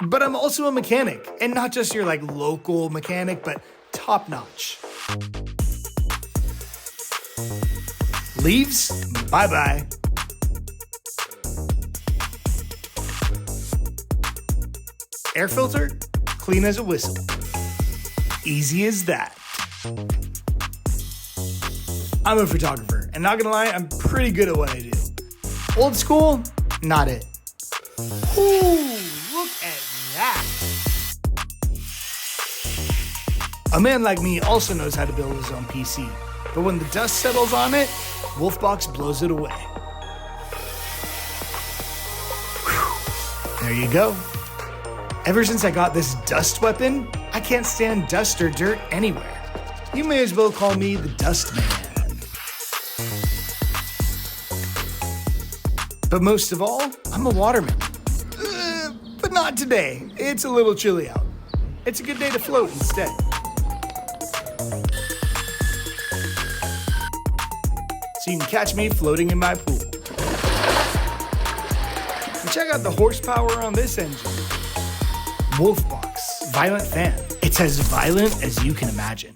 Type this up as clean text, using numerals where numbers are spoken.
But I'm also a mechanic, and not just your like local mechanic, but top notch. Leaves? Bye-bye. Air filter? Clean as a whistle. Easy as that. I'm a photographer, and not gonna lie, I'm pretty good at what I do. Old school? Not it. Ooh, look at that. A man like me also knows how to build his own PC, but when the dust settles on it, Wolfbox blows it away. Whew. There you go. Ever since I got this dust weapon, I can't stand dust or dirt anywhere. You may as well call me the Dust Man. But most of all, I'm a waterman. But not today. It's a little chilly out. It's a good day to float instead. So you can catch me floating in my pool. And check out the horsepower on this engine. Wolfbox, violent fan. It's as violent as you can imagine.